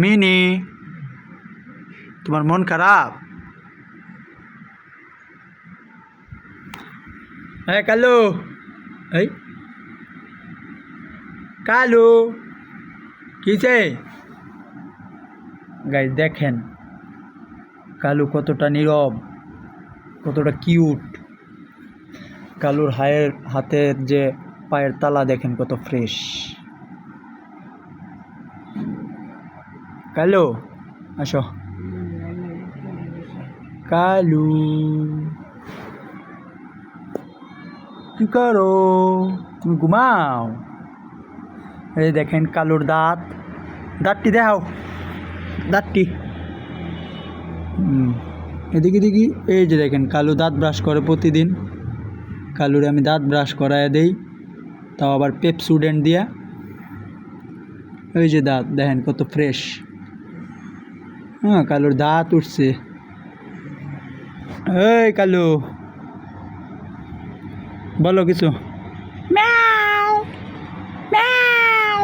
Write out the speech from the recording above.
Mini, তোমার মন খারাপ? হ্যাঁ কালু, এই কালু কিছে? গাইস দেখেন কালু কতটা নীরব, কতটা কিউট। কালুর হাতের যে পায়ের তালা দেখেন কত ফ্রেশ। কালু আসো। কালু কি করো? তুমি ঘুমাও? এই দেখেন কালুর দাঁতটি দেখাও, দাঁতটি। এদিকে দেখি, এই যে দেখেন কালু দাঁত ব্রাশ করে প্রতিদিন। কালুরে আমি দাঁত ব্রাশ করায় দেই, তাও আবার পেপসুডেন্ট দিয়া। ওই যে দাঁত দেখেন কত ফ্রেশ। হ্যাঁ কালুর দাঁত উঠছে। এই কালু বলো কিছু। ম্যাও ম্যাও।